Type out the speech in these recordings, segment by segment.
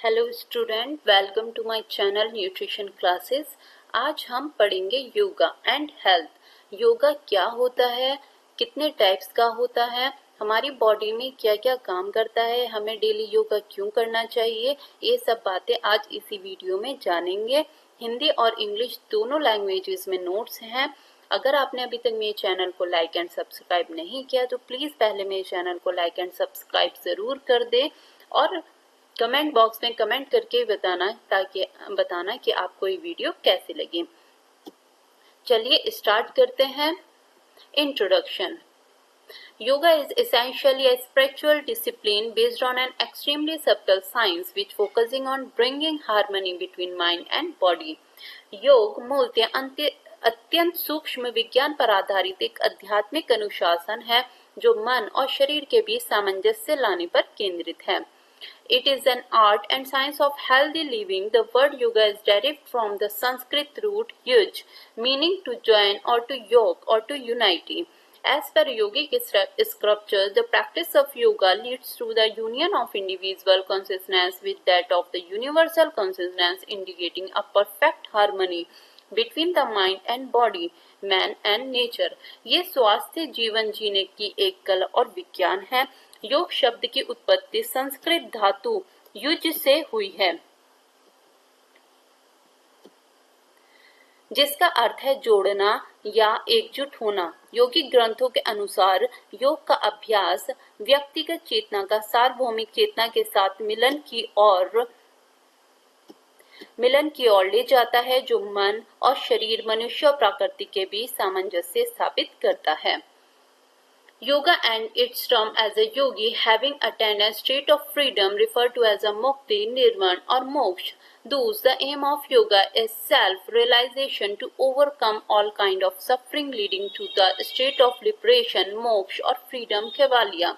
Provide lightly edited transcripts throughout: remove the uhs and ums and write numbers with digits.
Hello student, welcome to my channel nutrition classes. आज हम पढ़ेंगे योगा एंड हेल्थ। योगा क्या होता है, कितने टाइप्स का होता है, हमारी बॉडी में क्या क्या काम करता है, हमें डेली योगा क्यों करना चाहिए, ये सब बातें आज इसी वीडियो में जानेंगे। हिंदी और इंग्लिश दोनों लैंग्वेजेस में नोट्स हैं। अगर आपने अभी तक मेरे चैनल को लाइक एंड सब्सक्राइब नहीं किया तो प्लीज़ पहले मेरे चैनल को लाइक एंड सब्सक्राइब ज़रूर कर दें और कमेंट बॉक्स में कमेंट करके बताना कि आपको ये वीडियो कैसी लगी। चलिए स्टार्ट करते हैं। Introduction. Yoga is essentially a spiritual discipline based on an extremely subtle science which focusing on bringing harmony between mind and body. योग मूलतः अत्यंत सूक्ष्म विज्ञान पर आधारित एक आध्यात्मिक अनुशासन है जो मन और शरीर के बीच सामंजस्य लाने पर केंद्रित है। It is an art and science of healthy living. The word yoga is derived from the Sanskrit root yuj, meaning to join or to yoke or to unite. As per yogic scripture, the practice of yoga leads to the union of individual consciousness with that of the universal consciousness, indicating a perfect harmony between the mind and body, man and nature. ये स्वास्थ्य जीवन जीने की एक कला और विज्ञान है। योग शब्द की उत्पत्ति संस्कृत धातु युज से हुई है, जिसका अर्थ है जोड़ना या एकजुट होना। योगिक ग्रंथों के अनुसार योग का अभ्यास व्यक्तिगत चेतना का सार्वभौमिक चेतना के साथ मिलन की ओर ले जाता है, जो मन और शरीर, मनुष्य और प्रकृति के बीच सामंजस्य स्थापित करता है। Yoga and its term as a yogi having attained a state of freedom referred to as a mukti, nirvana or moksha. Thus, the aim of yoga is self-realization to overcome all kind of suffering leading to the state of liberation, moksha और freedom Kewalia.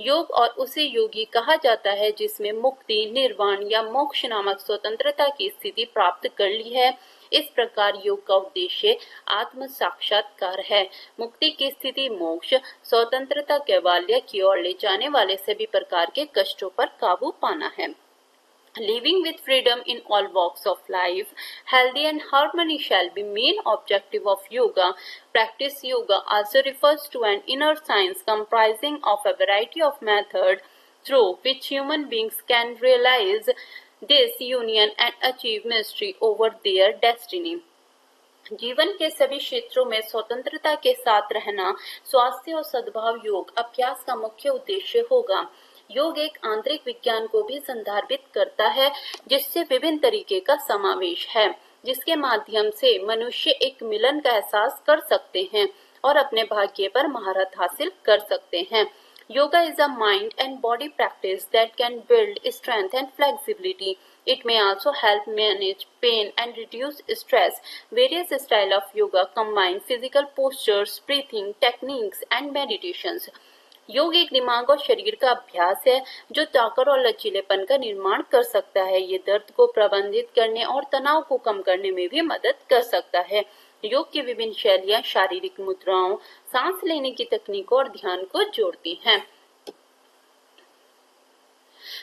योग और उसे योगी कहा जाता है जिसमें मुक्ति, निर्वाण या मोक्ष नामक स्वतंत्रता की स्थिति प्राप्त कर ली है। इस प्रकार योग का उद्देश्य आत्म साक्षात्कार है। मुक्ति की स्थिति मोक्ष, स्वतंत्रता कैवल्य की ओर ले जाने वाले सभी प्रकार के कष्टों पर काबू पाना है। Living with freedom in all walks of life, healthy and harmony shall be main objective of yoga. Practice yoga also refers to an inner science comprising of a variety of methods through which human beings can realize this union and achieve mastery over their destiny. जीवन के सभी क्षेत्रों में स्वतंत्रता के साथ रहना, स्वास्थ्य और सद्भाव योग अभ्यास का मुख्य उद्देश्य होगा। योग एक आंतरिक विज्ञान को भी संदर्भित करता है जिससे विभिन्न तरीके का समावेश है, जिसके माध्यम से मनुष्य एक मिलन का एहसास कर सकते हैं और अपने भाग्य पर महारत हासिल कर सकते हैं। Yoga is a mind and body practice that can build strength and flexibility. It may also help manage pain and reduce stress. Various styles of yoga combine physical postures, breathing techniques and meditations. योग एक दिमाग और शरीर का अभ्यास है जो ताकत और लचीलेपन का निर्माण कर सकता है। ये दर्द को प्रबंधित करने और तनाव को कम करने में भी मदद कर सकता है। योग की विभिन्न शैलियां शारीरिक मुद्राओं, सांस लेने की तकनीकों और ध्यान को जोड़ती हैं।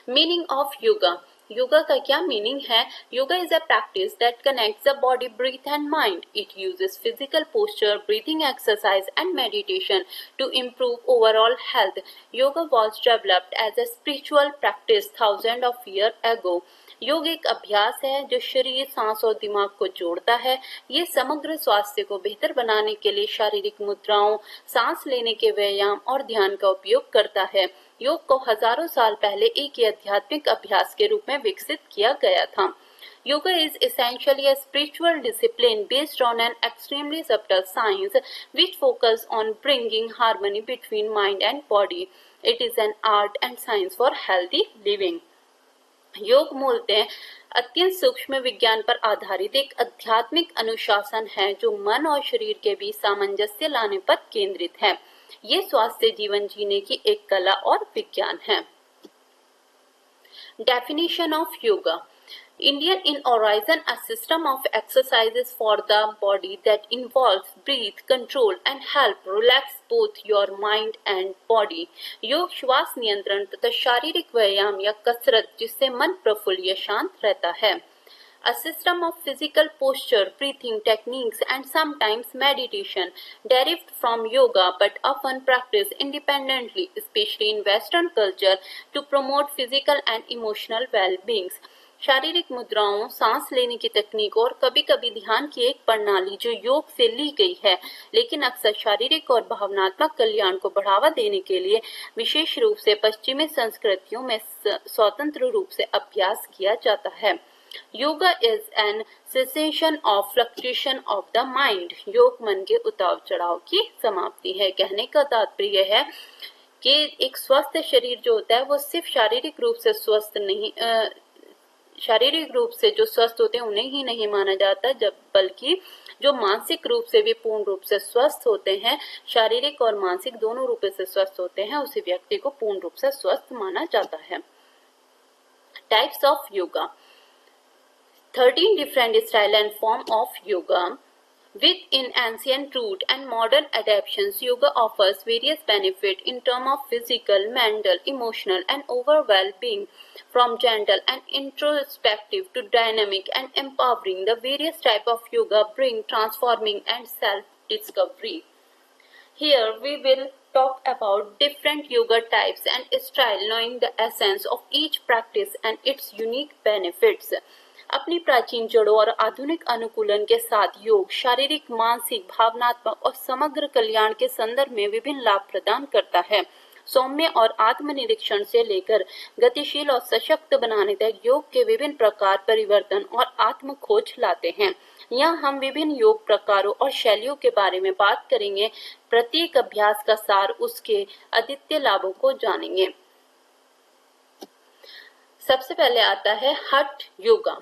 Meaning of yoga. योगा का क्या मीनिंग है? Yoga is a practice that connects the body, breath and mind. It uses physical posture, breathing exercise and meditation to improve overall health. Yoga was developed as a spiritual practice thousands of years ago. योग एक अभ्यास है जो शरीर, सांस और दिमाग को जोड़ता है। ये समग्र स्वास्थ्य को बेहतर बनाने के लिए शारीरिक मुद्राओं, सांस लेने के व्यायाम और ध्यान का उपयोग करता है। योग को हजारों साल पहले एक आध्यात्मिक अभ्यास के रूप में विकसित किया गया था। Yoga is essentially a spiritual discipline based on an extremely subtle science which focuses on bringing harmony between mind and body. It is an art and science for healthy living. योग मूलतः अत्यंत सूक्ष्म विज्ञान पर आधारित एक आध्यात्मिक अनुशासन है जो मन और शरीर के बीच सामंजस्य लाने पर केंद्रित है। ये स्वास्थ्य जीवन जीने की एक कला और विज्ञान है। Definition of yoga. Indian in Horizon, a system of exercises for the body that involves breath control and help relax both your mind and body. योग श्वास नियंत्रण तथा शारीरिक व्यायाम या कसरत जिससे मन प्रफुल्ल या शांत रहता है. A system of physical posture, breathing techniques and sometimes meditation derived from yoga but often practiced independently, especially in Western culture, to promote physical and emotional well-being. शारीरिक मुद्राओं, सांस लेने की तकनीक और कभी-कभी ध्यान की एक प्रणाली जो योग से ली गई है, लेकिन अक्सर शारीरिक और भावनात्मक कल्याण को बढ़ावा देने के लिए विशेष रूप से पश्चिमी संस्कृतियों में स्वतंत्र रूप से अभ्यास किया जाता है. Yoga is an cessation of fluctuation of the mind. योग मन के उतार चढ़ाव की समाप्ति है. कहने का तात्पर्य है कि एक स्वस्थ शरीर जो होता है वो सिर्फ शारीरिक रूप से स्वस्थ नहीं, शारीरिक रूप से जो स्वस्थ होते हैं उन्हें ही नहीं माना जाता, जब बल्कि जो मानसिक रूप से भी पूर्ण रूप से स्वस्थ होते हैं, शारीरिक और मानसिक दोनों रूप से स्वस्थ होते हैं, उसी व्यक्ति को पूर्ण रूप से स्वस्थ माना जाता है. Types of yoga. 13 different style and form of yoga. Within ancient root and modern adaptations, yoga offers various benefits in terms of physical, mental, emotional, and overall well-being. From gentle and introspective to dynamic and empowering, the various types of yoga bring transforming and self-discovery. Here we will talk about different yoga types and style, knowing the essence of each practice and its unique benefits. अपनी प्राचीन जड़ों और आधुनिक अनुकूलन के साथ योग शारीरिक, मानसिक, भावनात्मक और समग्र कल्याण के संदर्भ में विभिन्न लाभ प्रदान करता है. सौम्य और आत्मनिरीक्षण से लेकर गतिशील और सशक्त बनाने तक योग के विभिन्न प्रकार परिवर्तन और आत्म खोज लाते हैं. यहाँ हम विभिन्न योग प्रकारों और शैलियों के बारे में बात करेंगे. प्रत्येक अभ्यास का सार, उसके अद्वितीय लाभों को जानेंगे. सबसे पहले आता है हठ yoga.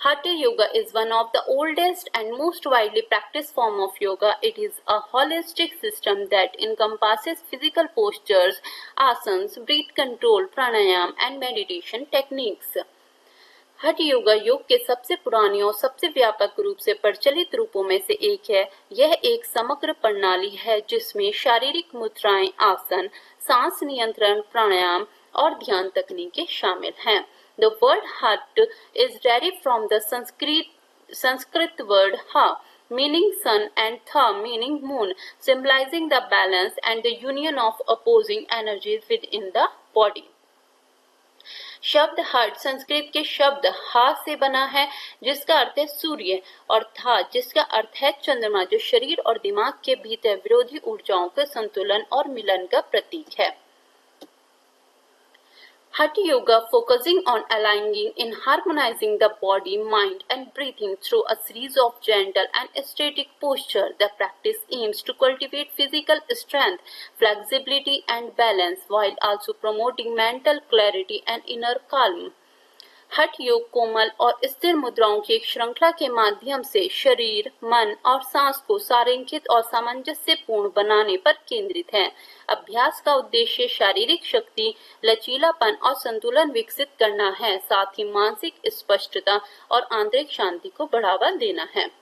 Hatha yoga is one of the oldest and most widely practiced form of yoga. It is a holistic system that encompasses physical postures, asanas, breath control, pranayam and meditation techniques. हठ योगा योग के सबसे पुरानी और सबसे व्यापक रूप से प्रचलित रूपों में से एक है. यह एक समग्र प्रणाली है जिसमें शारीरिक मुद्राएं, आसन, सांस नियंत्रण, प्राणायाम और ध्यान तकनीकें शामिल हैं. The word Hat is derived from the Sanskrit word Ha, meaning sun, and Tha, meaning moon, symbolizing the balance and the union of opposing energies within the body. शब्द हठ संस्कृत के शब्द हा से बना है जिसका अर्थ है सूर्य, और था जिसका अर्थ है चंद्रमा, जो शरीर और दिमाग के भीतर विरोधी ऊर्जाओं के संतुलन और मिलन का प्रतीक है. Hatha yoga focusing on aligning and harmonizing the body, mind and breathing through a series of gentle and static posture. The practice aims to cultivate physical strength, flexibility and balance while also promoting mental clarity and inner calm. हठ योग कोमल और स्थिर मुद्राओं की एक श्रृंखला के माध्यम से शरीर, मन और सांस को सारंगित और सामंजस्यपूर्ण बनाने पर केंद्रित है. अभ्यास का उद्देश्य शारीरिक शक्ति, लचीलापन और संतुलन विकसित करना है, साथ ही मानसिक स्पष्टता और आंतरिक शांति को बढ़ावा देना है.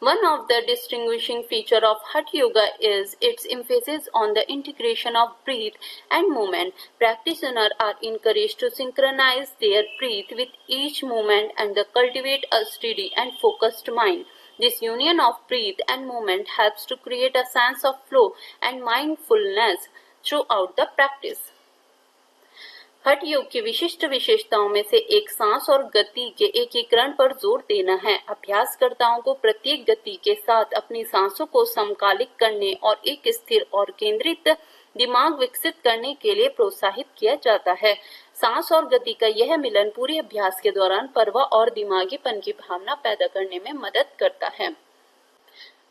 One of the distinguishing features of Hatha Yoga is its emphasis on the integration of breath and movement. Practitioners are encouraged to synchronize their breath with each movement and cultivate a steady and focused mind. This union of breath and movement helps to create a sense of flow and mindfulness throughout the practice. हठ योग की विशिष्ट विशेषताओं में से एक सांस और गति के एकीकरण पर जोर देना है. अभ्यासकर्ताओं को प्रत्येक गति के साथ अपनी सांसों को समकालिक करने और एक स्थिर और केंद्रित दिमाग विकसित करने के लिए प्रोत्साहित किया जाता है. सांस और गति का यह मिलन पूरे अभ्यास के दौरान परवाह और दिमागीपन की भावना पैदा करने में मदद करता है.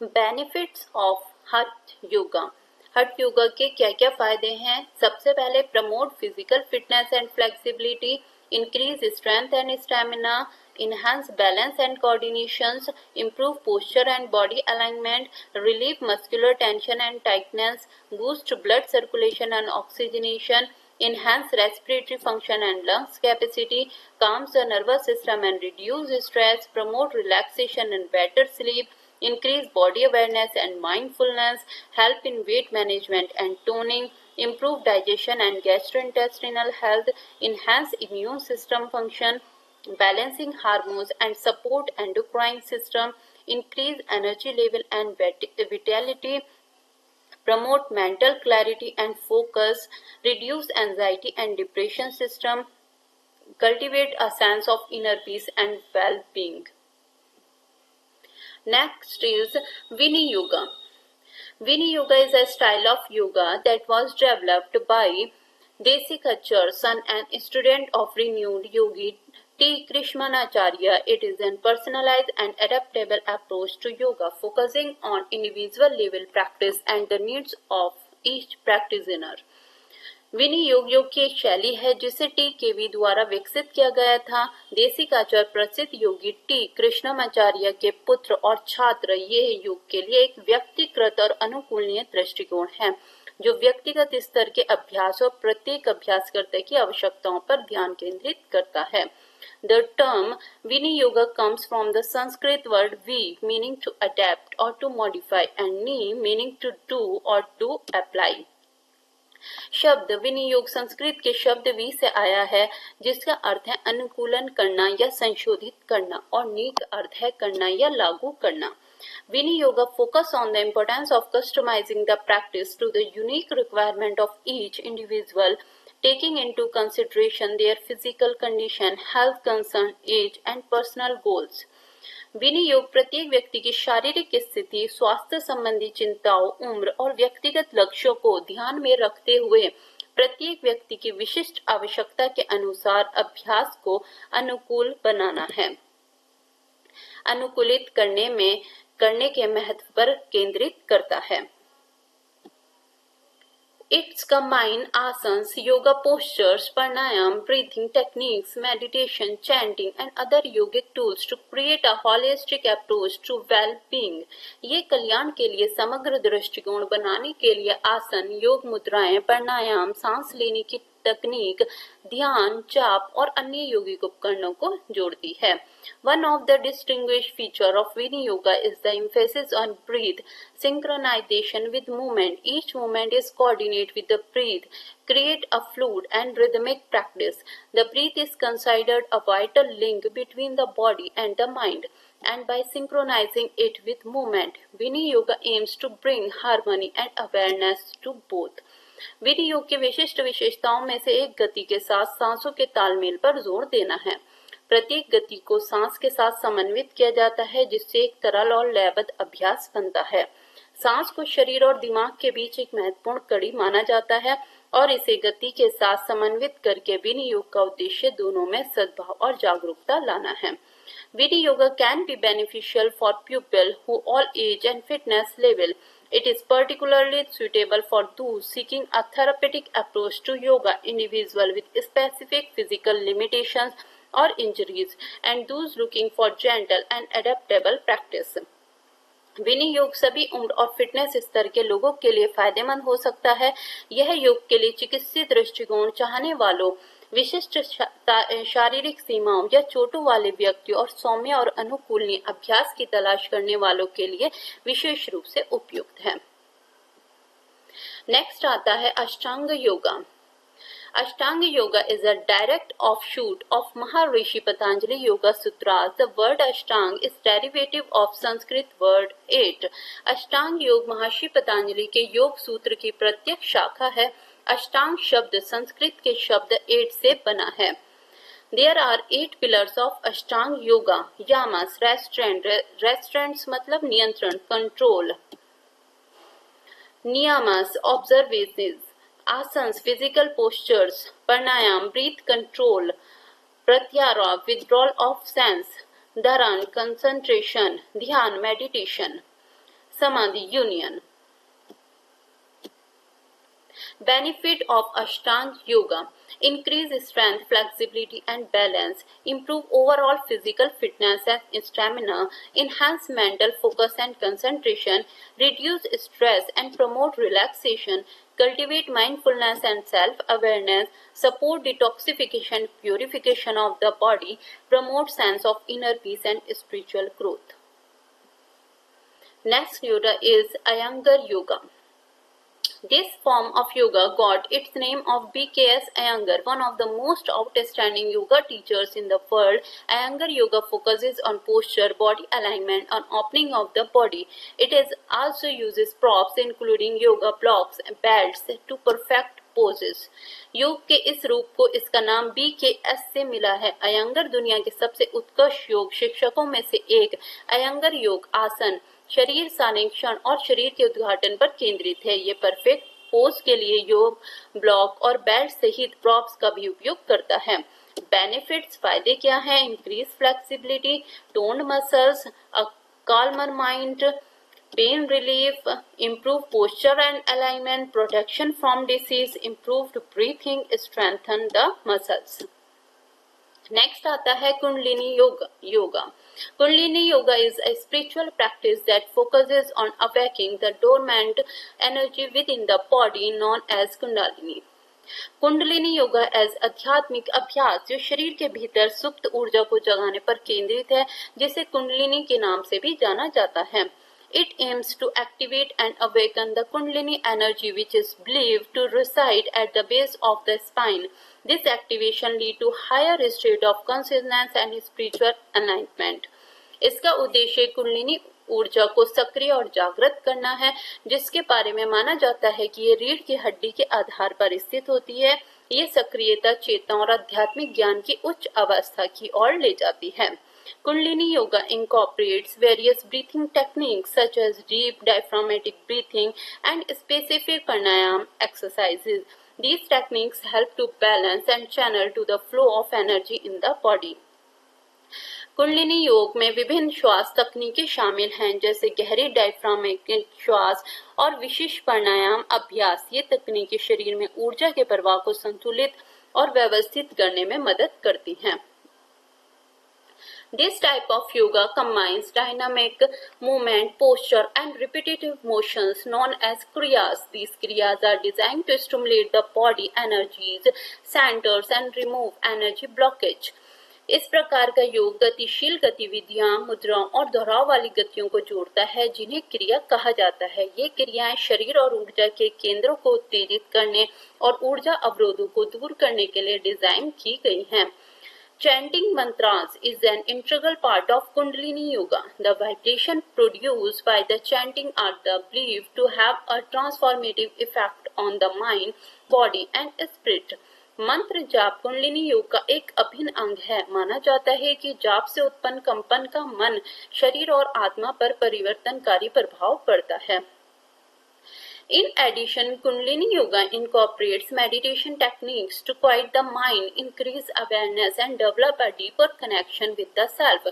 बेनिफिट्स ऑफ हठ योगा. हठ योगा के क्या क्या फायदे हैं? सबसे पहले promote physical fitness and flexibility, increase strength and stamina, enhance balance and coordinations, improve posture and body alignment, relieve muscular tension and tightness, boost blood circulation and oxygenation, enhance respiratory function and lungs capacity, calms the nervous system and reduce stress, promote relaxation and better sleep, increase body awareness and mindfulness, help in weight management and toning, improve digestion and gastrointestinal health, enhance immune system function, balancing hormones and support endocrine system, increase energy level and vitality, promote mental clarity and focus, reduce anxiety and depression system, cultivate a sense of inner peace and well-being. Next is Vini Yoga. Vini Yoga is a style of yoga that was developed by Desikachar, son and student of renowned yogi T. Krishnamacharya. It is a personalized and adaptable approach to yoga, focusing on individual level practice and the needs of each practitioner. विनी योग की एक शैली है जिसे T केवी द्वारा विकसित किया गया था। देसिकाचार्य प्रसिद्ध योगी टी कृष्णमाचार्य के पुत्र और छात्र। ये योग के लिए एक व्यक्तिगत और अनुकूलनीय दृष्टिकोण है जो व्यक्तिगत स्तर के अभ्यास और प्रत्येक अभ्यासकर्ता की आवश्यकताओं पर ध्यान केंद्रित करता है। The term Vini Yoga comes from the Sanskrit word vi meaning to adapt or to modify and ni meaning to do or to apply. शब्द विनियोग संस्कृत के शब्द वी से आया है जिसका अर्थ है अनुकूलन करना या संशोधित करना और नी का अर्थ है करना या लागू करना। Viniyoga focus on the importance of customising the practice to the unique requirement of each individual, taking into consideration their physical condition, health concern, age and personal goals. विनियोग प्रत्येक व्यक्ति की शारीरिक स्थिति, स्वास्थ्य संबंधी चिंताओं, उम्र और व्यक्तिगत लक्ष्यों को ध्यान में रखते हुए प्रत्येक व्यक्ति की विशिष्ट आवश्यकता के अनुसार अभ्यास को अनुकूल बनाना है। अनुकूलित करने के महत्व पर केंद्रित करता है। It's combine asanas, yoga postures, pranayam, breathing techniques, meditation, chanting and other yogic tools to create a holistic approach to well-being. ये कल्याण के लिए समग्र दृष्टिकोण बनाने के लिए आसन, योग मुद्राएं, प्राणायाम, सांस लेने की तकनीक, ध्यान, जाप और अन्य योगिक उपकरणों को जोड़ती है। One of the distinguished feature of Vini Yoga is the emphasis on breath, synchronization with movement. Each movement is coordinated with the breath, create a fluid and rhythmic practice. The breath is considered a vital link between the body and the mind, and by synchronizing it with movement, Vini Yoga aims to bring harmony and awareness to both. विधि योग की विशिष्ट विशेषताओं में से एक गति के साथ सांसों के तालमेल पर जोर देना है। प्रत्येक गति को सांस के साथ समन्वित किया जाता है जिससे एक सरल और लयबद्ध अभ्यास बनता है। सांस को शरीर और दिमाग के बीच एक महत्वपूर्ण कड़ी माना जाता है और इसे गति के साथ समन्वित करके विधि योग का उद्देश्य दोनों में सद्भाव और जागरूकता लाना है। विधि yoga can be beneficial for people who all age and fitness level. It is particularly suitable for those seeking a therapeutic approach to yoga, individuals with specific physical limitations or injuries, and those looking for gentle and adaptable practice. विनी योग सभी उम्र और fitness स्तर के लोगों के लिए फायदेमंद हो सकता है। यह योग के लिए चिकित्सीय दृष्टिकोण चाहने वालों, विशिष्ट शारीरिक सीमाओं या चोटों वाले व्यक्तियों और सौम्य और अनुकूलनीय अभ्यास की तलाश करने वालों के लिए विशेष रूप से उपयुक्त है। नेक्स्ट आता है अष्टांग yoga. Ashtanga Yoga is a direct offshoot of Maharishi Patanjali Yoga Sutras. The word Ashtang is derivative of Sanskrit word eight. Ashtang योग महर्षि पतंजलि के योग सूत्र की प्रत्यक्ष शाखा है। अष्टांग शब्द संस्कृत के शब्द eight से बना है। There are 8 pillars of Ashtang Yoga. Yamas, restraints मतलब नियंत्रण, control. Niyamas, observances. Asanas, physical postures. Pranayam, breath control. Pratyahara, withdrawal of sense. Dharan, concentration. Dhyan, meditation. Samadhi, union. Benefit of Ashtanga Yoga: increase strength, flexibility and balance, improve overall physical fitness and stamina, enhance mental focus and concentration, reduce stress and promote relaxation, cultivate mindfulness and self-awareness, support detoxification, purification of the body, promote sense of inner peace and spiritual growth. Next yoga is Iyengar Yoga. This form of yoga got its name of B.K.S. Iyengar, one of the most outstanding yoga teachers in the world. Iyengar Yoga focuses on posture, body alignment, and opening of the body. It is also uses props including yoga blocks and belts to perfect poses. योग के इस रूप को इसका नाम BKS से मिला है. अयंगर दुनिया के सबसे उत्कृष्ट योग शिक्षकों में से एक. अयंगर योग आसन शरीर संरक्षण और शरीर के उद्घाटन पर केंद्रित है. ये परफेक्ट पोज के लिए योग ब्लॉक और बेल्ट सहित प्रॉप्स का भी उपयोग करता है. बेनिफिट्स फायदे क्या हैं? Increase flexibility, toned muscles, a calmer mind, pain relief, improved posture and alignment, protection from disease, improved breathing, strengthen the muscles. Next आता है kundalini yoga. Kundalini yoga is a spiritual practice that focuses on awakening the dormant energy within the body known as Kundalini. Kundalini yoga as आध्यात्मिक अभ्यास जो शरीर के भीतर सुप्त ऊर्जा को जगाने पर केंद्रित है, जिसे कुंडलिनी के नाम से भी जाना जाता है. It aims to activate and awaken the Kundalini energy which is believed to reside at the base of the spine. This activation leads to higher state of consciousness and spiritual enlightenment. इसका उद्देश्य कुंडलिनी ऊर्जा को सक्रिय और जागृत करना है, जिसके बारे में माना जाता है कि ये रीढ़ की हड्डी के आधार पर स्थित होती है. ये सक्रियता चेतना और आध्यात्मिक ज्ञान की उच्च अवस्था की ओर ले जाती है. Kundalini Yoga incorporates various breathing techniques such as deep diaphragmatic breathing and specific pranayama exercises. These techniques help to balance and channel to the flow of energy in the body. Kundalini योग में विभिन्न श्वास तकनीकें शामिल हैं, जैसे गहरी डायफ्रामेटिक श्वास और विशिष्ट प्राणायाम अभ्यास. ये तकनीकें शरीर में ऊर्जा के प्रवाह को संतुलित और व्यवस्थित करने में मदद करती हैं. This type of yoga combines dynamic movement, posture, and repetitive motions known as kriyas. These kriyas are designed to stimulate the body energies, centers, and remove energy blockage. इस प्रकार का योग गतिशील गतिविधियां, मुद्राओं और दोहराव वाली गतियों को जोड़ता है, जिन्हें क्रिया कहा जाता है. ये क्रियाएं शरीर और ऊर्जा के केंद्रों को उत्तेजित करने और ऊर्जा अवरोधों को दूर करने के लिए डिजाइन की गई हैं. Chanting mantras is an integral part of Kundalini Yoga. The vibration produced by the chanting are believed to have a transformative effect on the mind, body and spirit. मंत्र जाप कुंडलिनी योग का एक अभिन्न अंग है. माना जाता है कि जाप से उत्पन्न कंपन का मन, शरीर और आत्मा पर परिवर्तनकारी प्रभाव पड़ता है. In addition, Kundalini Yoga incorporates meditation techniques to quiet the mind, increase awareness, and develop a deeper connection with the self.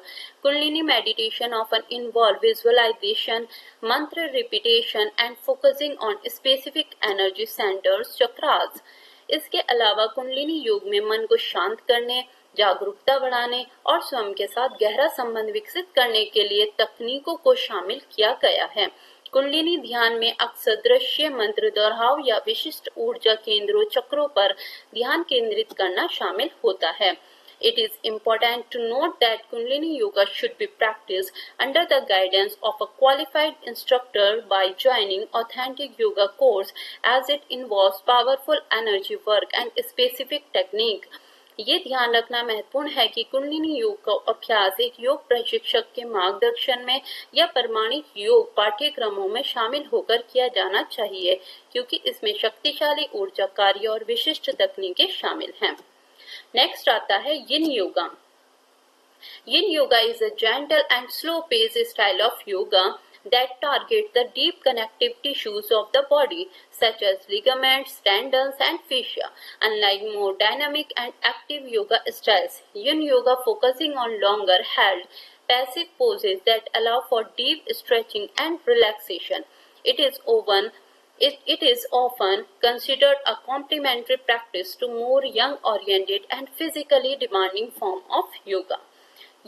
Kundalini meditation often involves visualization, mantra repetition, and focusing on specific energy centers, chakras. इसके अलावा कुंडलिनी योग में मन को शांत करने, जागरूकता बढ़ाने और स्वयं के साथ गहरा संबंध विकसित करने के लिए तकनीकों को शामिल किया गया है. कुंडलिनी ध्यान में अक्सर दृश्य मंत्र दोहराव या विशिष्ट ऊर्जा केंद्रों चक्रों पर ध्यान केंद्रित करना शामिल होता है. It is important to note that Kundalini Yoga should be practiced under the guidance of a qualified instructor by joining authentic yoga course, as it involves powerful energy work and specific technique. ये ध्यान रखना महत्वपूर्ण है कि कुंडलिनी योग का अभ्यास एक योग प्रशिक्षक के मार्गदर्शन में या प्रमाणित योग पाठ्यक्रमों में शामिल होकर किया जाना चाहिए, क्योंकि इसमें शक्तिशाली ऊर्जा कार्य और विशिष्ट तकनीकें शामिल हैं. नेक्स्ट आता है यिन yoga. Yin yoga is a gentle and slow-paced style of yoga that targets the deep connective tissues of the body, such as ligaments, tendons, and fascia. Unlike more dynamic and active yoga styles, Yin yoga focusing on longer held, passive poses that allow for deep stretching and relaxation. It is often considered a complementary practice to more young-oriented and physically demanding form of yoga.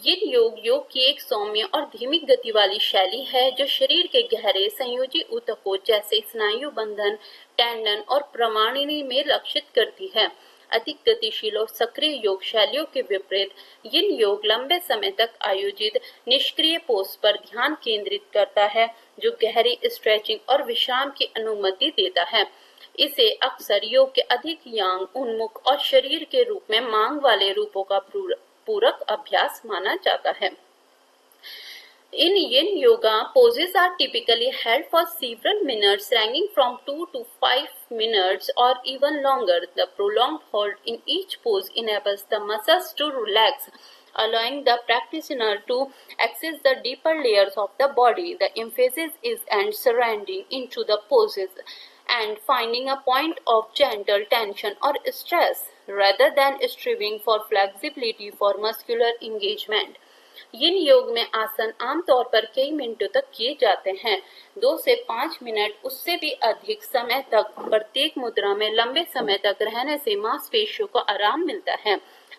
यिन योग योग की एक सौम्य और धीमी गति वाली शैली है जो शरीर के गहरे संयोजी ऊतकों जैसे स्नायु बंधन, टेंडन और प्रमाणिनी में लक्षित करती है। अधिक गतिशील और सक्रिय योग शैलियों के विपरीत यिन योग लंबे समय तक आयोजित निष्क्रिय पोज पर ध्यान केंद्रित करता है, जो गहरी स्ट्रेचिंग और विश्राम की अनुमति देता है। इसे अक्सर योग के अधिक यांग उन्मुख और शरीर के रूप में मांग वाले रूपों का पूरक अभ्यास माना जाता है। In yin yoga, poses are typically held for several minutes, ranging from 2 to 5 minutes or even longer. The prolonged hold in each pose enables the muscles to relax, allowing the practitioner to access the deeper layers of the body. The emphasis is on surrendering into the poses and finding a point of gentle tension or stress, rather than striving for flexibility for muscular engagement. यिन योग में आसन आमतौर पर कई मिनटों तक किए जाते हैं। 2 से 5 मिनट, उससे भी अधिक समय तक प्रत्येक मुद्रा में लंबे समय तक रहने से मांसपेशियों को आराम मिलता है,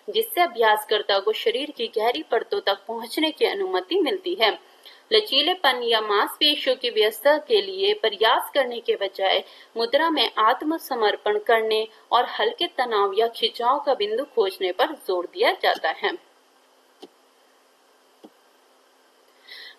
जिससे अभ्यासकर्ता को शरीर की गहरी परतों तक पहुंचने की अनुमति मिलती है। लचीलेपन या मांसपेशियों की व्यवस्था के लिए प्रयास करने के बजाय मुद्रा में आत्मसमर्पण करने और हल्के तनाव या खिंचाव का बिंदु खोजने पर जोर दिया जाता है।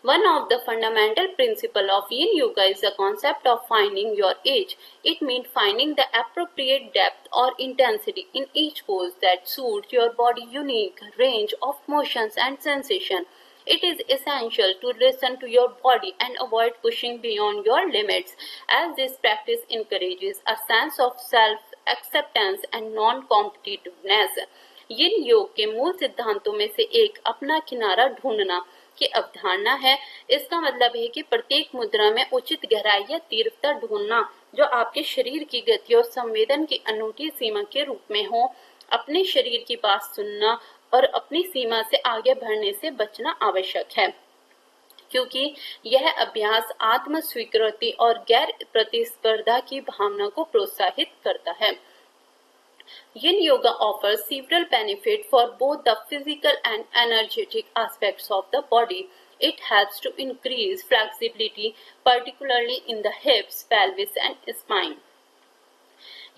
One of the fundamental principles of yin yoga is the concept of finding your edge. It means finding the appropriate depth or intensity in each pose that suits your body's unique range of motions and sensation. It is essential to listen to your body and avoid pushing beyond your limits, as this practice encourages a sense of self-acceptance and non-competitiveness. yin योग के मूल सिद्धांतों में से एक अपना किनारा ढूंढना की अवधारणा है। इसका मतलब है कि प्रत्येक मुद्रा में उचित गहराई या तीव्रता ढूंढना जो आपके शरीर की गति और संवेदन की अनूठी सीमा के रूप में हो। अपने शरीर की बात सुनना और अपनी सीमा से आगे बढ़ने से बचना आवश्यक है, क्योंकि यह अभ्यास आत्म स्वीकृति और गैर प्रतिस्पर्धा की भावना को प्रोत्साहित करता है। Yin yoga offers several benefits for both the physical and energetic aspects of the body. It helps to increase flexibility, particularly in the hips, pelvis, and spine.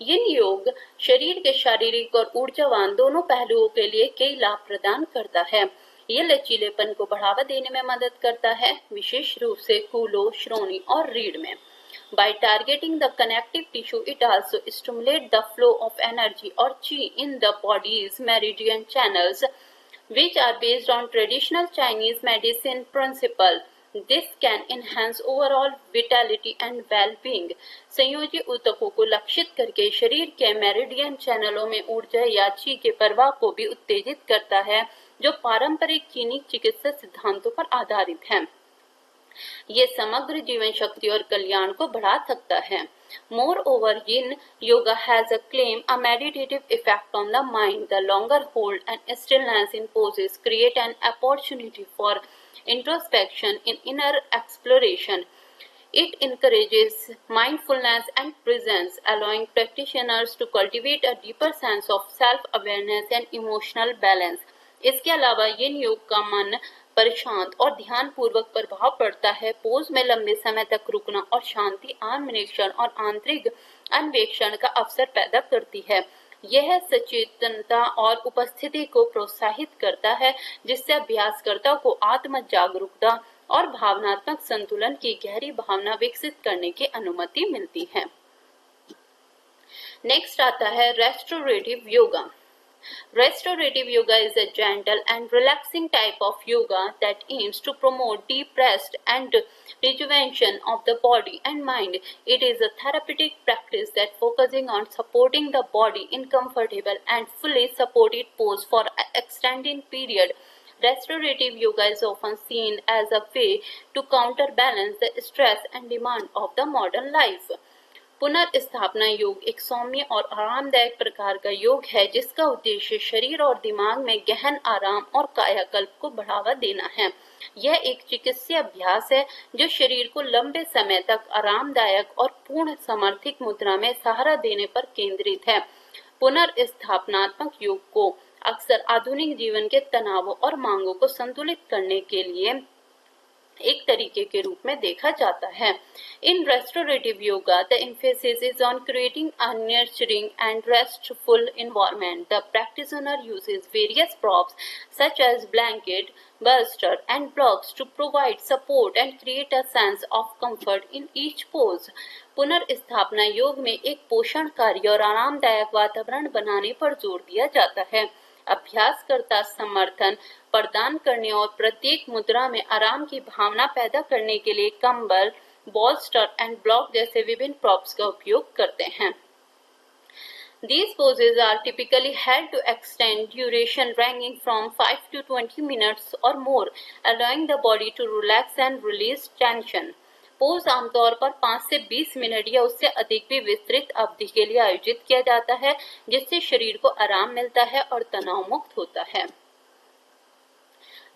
yin योग शरीर के शारीरिक और ऊर्जावान दोनों पहलुओं के लिए कई लाभ प्रदान करता है। ये लचीलेपन को बढ़ावा देने में मदद करता है, विशेष रूप से कूल्हों, श्रोणि और रीढ़ में। By targeting the connective tissue, it also stimulates the flow of energy or qi in the body's meridian channels, which are based on traditional Chinese medicine principle. This can enhance overall vitality and well-being. संयोजी ऊतकों को लक्षित करके शरीर के meridian चैनलों में ऊर्जा या qi के प्रवाह को भी उत्तेजित करता है, जो पारंपरिक चीनी चिकित्सा सिद्धांतों पर आधारित है। ये समग्र जीवन शक्ति और कल्याण को बढ़ा सकता है। Moreover, yin yoga has a claim a meditative effect on the mind. The longer hold and stillness in poses create an opportunity for introspection and inner exploration. It encourages mindfulness and presence, allowing practitioners to cultivate a deeper sense of self-awareness and emotional balance. इसके अलावा yin योग का मन पर शांत और ध्यान पूर्वक प्रभाव पड़ता है। पोज में लंबे समय तक रुकना और शांति आत्मनिरीक्षण और आंतरिक अन्वेषण का अवसर पैदा करती है। यह सचेतनता और उपस्थिति को प्रोत्साहित करता है, जिससे अभ्यासकर्ता को आत्म जागरूकता और भावनात्मक संतुलन की गहरी भावना विकसित करने की अनुमति मिलती है। नेक्स्ट आता है restorative yoga. Restorative yoga is a gentle and relaxing type of yoga that aims to promote deep rest and rejuvenation of the body and mind. It is a therapeutic practice that focuses on supporting the body in comfortable and fully supported pose for an extended period. Restorative yoga is often seen as a way to counterbalance the stress and demand of the modern life. पुनर्स्थापना योग एक सौम्य और आरामदायक प्रकार का योग है, जिसका उद्देश्य शरीर और दिमाग में गहन आराम और कायाकल्प को बढ़ावा देना है। यह एक चिकित्सीय अभ्यास है जो शरीर को लंबे समय तक आरामदायक और पूर्ण समर्थित मुद्रा में सहारा देने पर केंद्रित है। पुनर्स्थापनात्मक योग को अक्सर आधुनिक जीवन के तनावों और मांगों को संतुलित करने के लिए एक तरीके के रूप में देखा जाता है। इन restorative yoga, the emphasis is on creating a nurturing and restful environment. The practitioner uses various props such as blanket, bolster, and blocks to provide support and create a sense of comfort in each pose. पुनर्स्थापना योग में एक पोषणकारी और आरामदायक वातावरण बनाने पर जोर दिया जाता है। अभ्यासकर्ता समर्थन प्रदान करने और प्रत्येक मुद्रा में आराम की भावना पैदा करने के लिए कंबल, बॉल्स्टर एंड ब्लॉक जैसे विभिन्न प्रॉप्स का उपयोग करते हैं। These poses are typically held to extend duration ranging from 5 to 20 minutes or more, allowing the body to relax and release tension. Pose आमतौर पर 5 से 20 मिनट या उससे अधिक भी विस्तृत अवधि के लिए आयोजित किया जाता है, जिससे शरीर को आराम मिलता है और तनाव मुक्त होता है।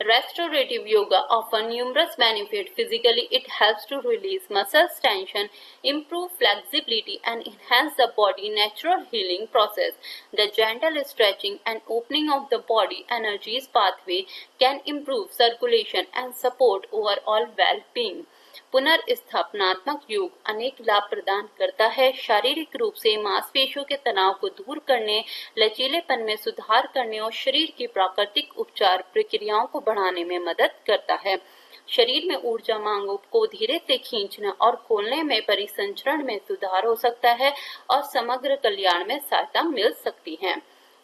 Restorative yoga offer numerous benefits. Physically, it helps to release muscles tension, improve flexibility, and enhance the body natural healing process. The gentle stretching and opening of the body energies pathway can improve circulation and support overall well-being. पुनर्स्थापनात्मक योग अनेक लाभ प्रदान करता है। शारीरिक रूप से मांसपेशियों के तनाव को दूर करने, लचीलेपन में सुधार करने और शरीर की प्राकृतिक उपचार प्रक्रियाओं को बढ़ाने में मदद करता है। शरीर में ऊर्जा मांगों को धीरे से खींचने और खोलने में परिसंचरण में सुधार हो सकता है और समग्र कल्याण में सहायता मिल सकती है।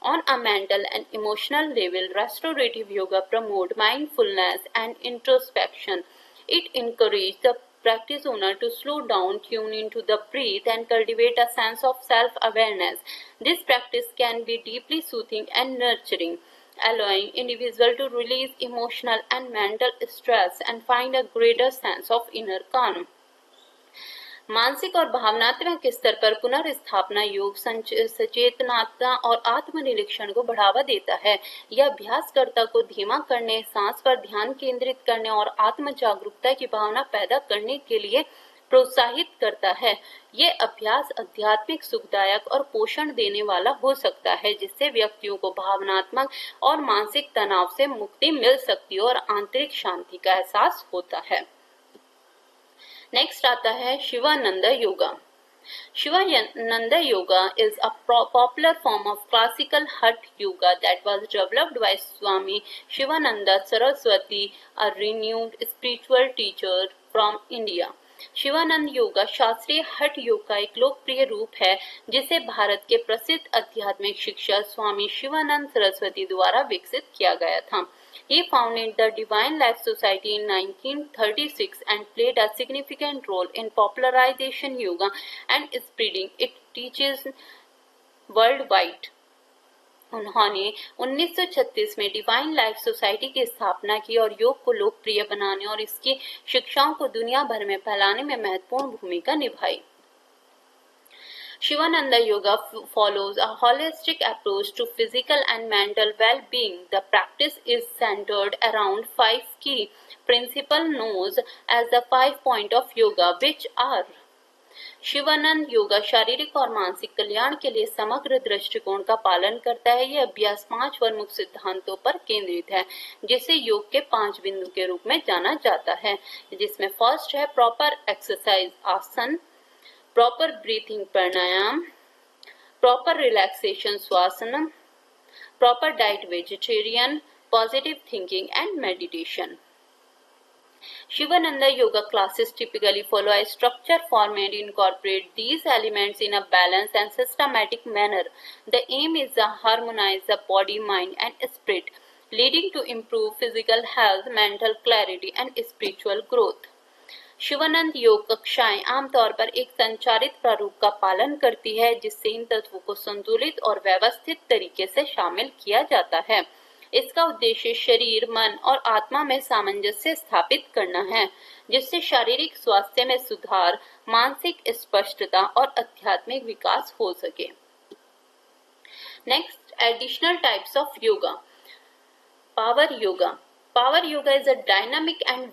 On a mental and emotional level, restorative yoga promote mindfulness and introspection. It encourages the practice owner to slow down, tune into the breath, and cultivate a sense of self-awareness. This practice can be deeply soothing and nurturing, allowing individuals to release emotional and mental stress and find a greater sense of inner calm. मानसिक और भावनात्मक स्तर पर पुनर्स्थापना योग सचेतनता और आत्मनिरीक्षण को बढ़ावा देता है। यह अभ्यासकर्ता को धीमा करने, सांस पर ध्यान केंद्रित करने और आत्म जागरूकता की भावना पैदा करने के लिए प्रोत्साहित करता है। ये अभ्यास आध्यात्मिक, सुखदायक और पोषण देने वाला हो सकता है, जिससे व्यक्तियों को भावनात्मक और मानसिक तनाव से मुक्ति मिल सकती है और आंतरिक शांति का एहसास होता है। नेक्स्ट आता है Shivanand yoga. Shivananda yoga is a popular form of classical Hatha yoga that was developed by Swami Shivananda Saraswati, a renowned spiritual teacher from India. Shivanand yoga शास्त्रीय हठ योग का एक लोकप्रिय रूप है, जिसे भारत के प्रसिद्ध आध्यात्मिक शिक्षक स्वामी शिवानंद सरस्वती द्वारा विकसित किया गया था। He founded the Divine Life Society in 1936 and played a significant role in popularization yoga and spreading its teachings worldwide. उन्होंने 1936 में डिवाइन लाइफ सोसाइटी की स्थापना की और योग को लोकप्रिय बनाने और इसकी शिक्षाओं को दुनिया भर में फैलाने में महत्वपूर्ण भूमिका निभाई। Shivananda Yoga follows a holistic approach to physical and mental well-being. The practice is centered around 5 key principles known as the 5 points of yoga, which are Shivanand yoga शारीरिक और मानसिक कल्याण के लिए समग्र दृष्टिकोण का पालन करता है। यह अभ्यास 5 प्रमुख सिद्धांतों पर केंद्रित है, जिसे योग के 5 बिंदु के रूप में जाना जाता है, जिसमें फर्स्ट है प्रॉपर एक्सरसाइज आसन, प्रॉपर ब्रीथिंग प्राणायाम, प्रॉपर रिलैक्सेशन श्वासन, proper diet vegetarian, positive thinking and meditation. Shivananda yoga classes typically follow a structured format, incorporate these elements in a balanced and systematic manner. The aim is to harmonize the body, mind, and spirit, leading to improved physical health, mental clarity, and spiritual growth. Shivanand योग कक्षाएं आमतौर पर एक संचारित प्रारूप का पालन करती है, जिससे इन तत्वों को संतुलित और व्यवस्थित तरीके से शामिल किया जाता है। इसका उद्देश्य शरीर, मन और आत्मा में सामंजस्य स्थापित करना है, जिससे शारीरिक स्वास्थ्य में सुधार, मानसिक स्पष्टता और आध्यात्मिक विकास हो सके। Next, additional types of yoga. Power yoga. Power yoga is a dynamic and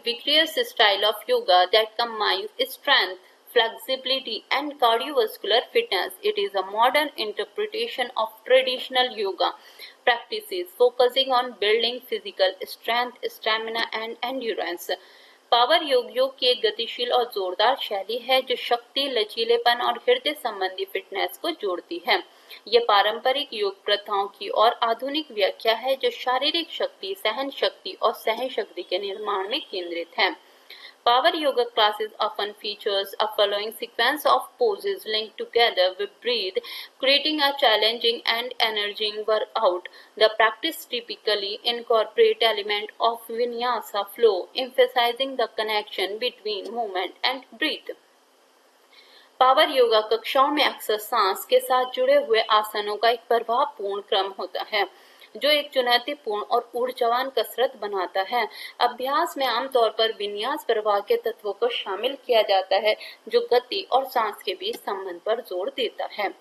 vigorous style of yoga that combines strength, flexibility, and cardiovascular fitness. It is a modern interpretation of traditional yoga, practices focusing on building physical strength, stamina and endurance. Power योग की एक गतिशील और जोरदार शैली है जो शक्ति, लचीलेपन और हृदय संबंधी फिटनेस को जोड़ती है। ये पारंपरिक योग प्रथाओं की और आधुनिक व्याख्या है जो शारीरिक शक्ति, सहन शक्ति और सहन शक्ति के निर्माण में केंद्रित है। Power yoga classes often features a following sequence of poses linked together with breath, creating a challenging and energizing workout. The practice typically incorporate element of vinyasa flow, emphasizing the connection between movement and breath. Power yoga कक्षाओं में अक्सर सांस के साथ जुड़े हुए आसनों का एक प्रभावपूर्ण क्रम होता है जो एक चुनौतीपूर्ण और ऊर्जावान कसरत बनाता है। अभ्यास में आमतौर पर विन्यास प्रवाह के तत्वों को शामिल किया जाता है जो गति और सांस के बीच संबंध पर जोर देता है।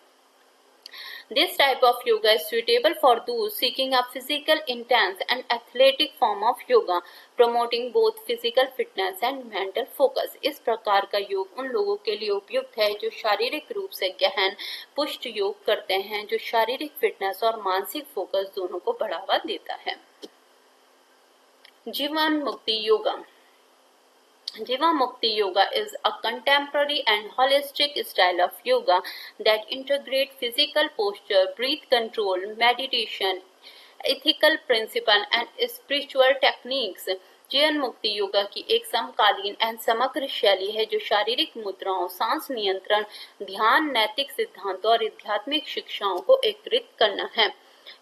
This type of yoga is suitable for those seeking a physical, intense and athletic form of yoga, promoting both physical fitness and mental focus. इस प्रकार का योग उन लोगों के लिए उपयुक्त है जो शारीरिक रूप से गहन, पुष्ट योग करते हैं जो शारीरिक फिटनेस और मानसिक फोकस दोनों को बढ़ावा देता है। जीवन मुक्ति yoga. Jivamukti Yoga is a contemporary and holistic style of yoga that integrates physical posture, breath control, meditation, ethical principles and spiritual techniques. जीवन मुक्ति योगा की एक समकालीन एवं समग्र शैली है जो शारीरिक मुद्राओं, सांस नियंत्रण, ध्यान, नैतिक सिद्धांतों और आध्यात्मिक शिक्षाओं को एकीकृत करना है।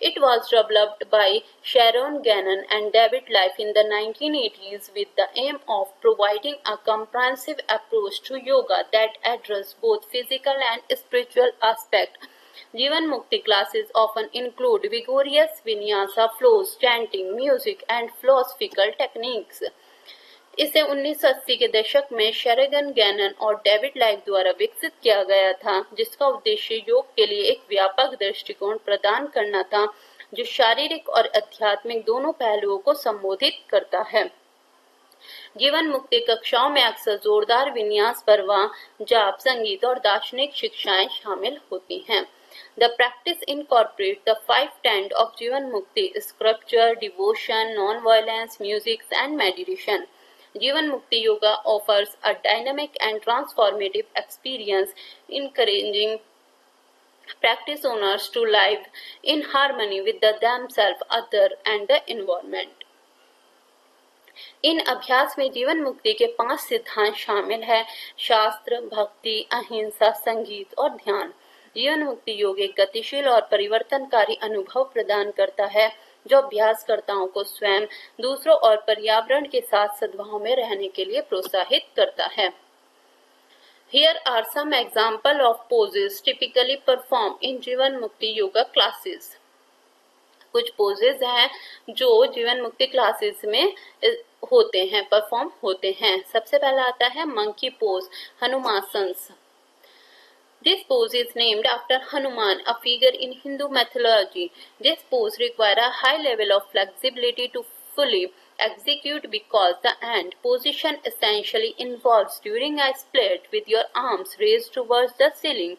It was developed by Sharon Gannon and David Life in the 1980s with the aim of providing a comprehensive approach to yoga that addressed both physical and spiritual aspects. जीवन मुक्ति classes often include vigorous vinyasa flows, chanting, music, and philosophical techniques. इसे 1980 के दशक में शेरगन Gannon और David like द्वारा विकसित किया गया था जिसका उद्देश्य योग के लिए एक व्यापक दृष्टिकोण प्रदान करना था जो शारीरिक और आध्यात्मिक दोनों पहलुओं को संबोधित करता है। जीवन मुक्ति कक्षाओं में अक्सर जोरदार विन्यास प्रवाह, जाप, संगीत और दार्शनिक शिक्षाएं शामिल होती हैं। The practice incorporates the 5 tenets of जीवन मुक्ति: scripture, devotion, non-violence, music and meditation. जीवन मुक्ति yoga offers a dynamic and transformative experience, encouraging practice owners to live in harmony with themselves, other and the environment. इन अभ्यास में जीवन मुक्ति के 5 सिद्धांत शामिल हैं: शास्त्र, भक्ति, अहिंसा, संगीत और ध्यान। जीवन मुक्ति योग एक गतिशील और परिवर्तनकारी अनुभव प्रदान करता है जो अभ्यासकर्ताओं को स्वयं, दूसरों और पर्यावरण के साथ सद्भाव में रहने के लिए प्रोत्साहित करता है। Here are some examples of poses typically performed in जीवन मुक्ति योगा क्लासेस। कुछ पोजेज हैं जो जीवन मुक्ति क्लासेस में होते हैं, परफॉर्म होते हैं। सबसे पहला आता है मंकी पोज, हनुमासंस। This pose is named after Hanuman, a figure in Hindu mythology. This pose requires a high level of flexibility to fully execute because the end position essentially involves during a split with your arms raised towards the ceiling.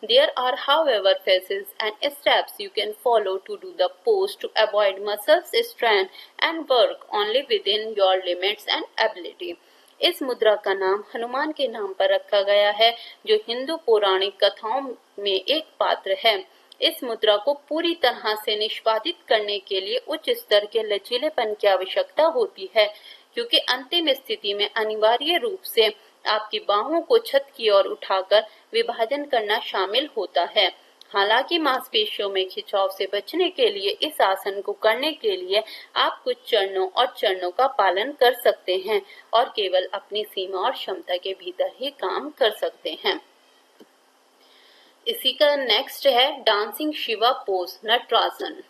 There are, however, phases and steps you can follow to do the pose to avoid muscle strain and work only within your limits and ability. इस मुद्रा का नाम हनुमान के नाम पर रखा गया है जो हिंदू पौराणिक कथाओं में एक पात्र है। इस मुद्रा को पूरी तरह से निष्पादित करने के लिए उच्च स्तर के लचीलेपन की आवश्यकता होती है क्योंकि अंतिम स्थिति में अनिवार्य रूप से आपकी बाहों को छत की ओर उठाकर विभाजन करना शामिल होता है। हालांकि मांसपेशियों में खिंचाव से बचने के लिए इस आसन को करने के लिए आप कुछ चरणों का पालन कर सकते हैं और केवल अपनी सीमा और क्षमता के भीतर ही काम कर सकते हैं। इसी का नेक्स्ट है डांसिंग शिवा पोज, नटरासन।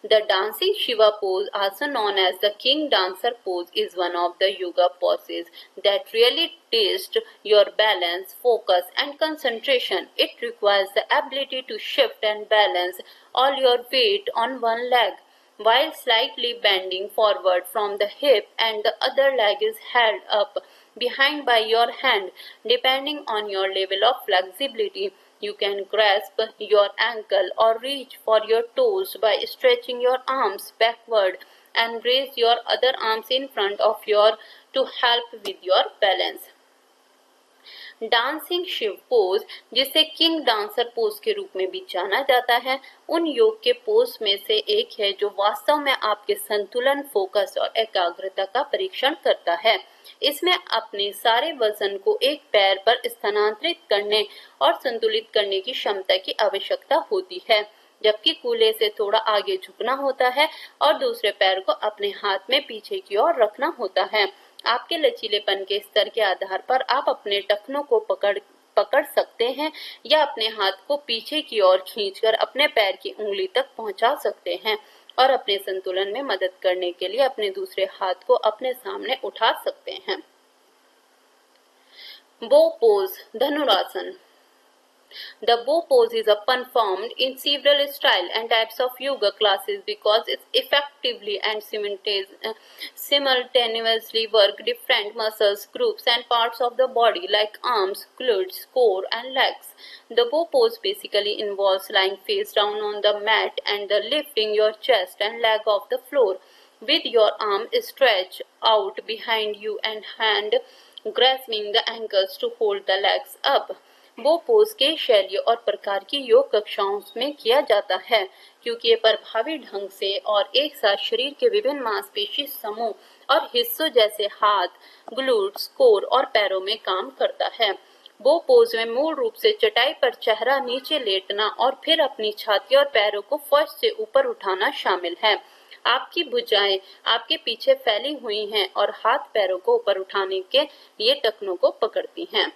The dancing Shiva pose, also known as the king dancer pose, is one of the yoga poses that really tests your balance, focus and concentration. It requires the ability to shift and balance all your weight on one leg while slightly bending forward from the hip and the other leg is held up behind by your hand. Depending on your level of flexibility, You can grasp your ankle or reach for your toes by stretching your arms backward and raise your other arms in front of your to help with your balance. Dancing Shiva pose, जिसे king dancer pose के रूप में भी जाना जाता है, उन योग के पोज में से एक है जो वास्तव में आपके संतुलन, फोकस और एकाग्रता का परीक्षण करता है। इसमें अपने सारे वजन को एक पैर पर स्थानांतरित करने और संतुलित करने की क्षमता की आवश्यकता होती है, जबकि कूल्हे से थोड़ा आगे झुकना होता है और दूसरे पैर को अपने हाथ में पीछे की ओर रखना होता है। आपके लचीलेपन के स्तर के आधार पर आप अपने टखनों को पकड़ सकते हैं या अपने हाथ को पीछे की ओर खींचकर अपने पैर की उंगली तक पहुंचा सकते हैं और अपने संतुलन में मदद करने के लिए अपने दूसरे हाथ को अपने सामने उठा सकते हैं। बो pose, dhanurasana. The bow pose is performed in several styles and types of yoga classes because it effectively and simultaneously work different muscles, groups and parts of the body like arms, glutes, core and legs. The bow pose basically involves lying face down on the mat and lifting your chest and leg off the floor with your arm stretched out behind you and hand grasping the ankles to hold the legs up. वो pose के शैली और प्रकार की योग कक्षाओं में किया जाता है क्योंकि ये प्रभावी ढंग से और एक साथ शरीर के विभिन्न मांसपेशी समूह और हिस्सों जैसे हाथ, ग्लूट्स, कोर और पैरों में काम करता है। वो पोज में मूल रूप से चटाई पर चेहरा नीचे लेटना और फिर अपनी छाती और पैरों को फर्श से ऊपर उठाना शामिल है। आपकी भुजाएं आपके पीछे फैली हुई हैं और हाथ पैरों को ऊपर उठाने के लिए टखनों को पकड़ती हैं।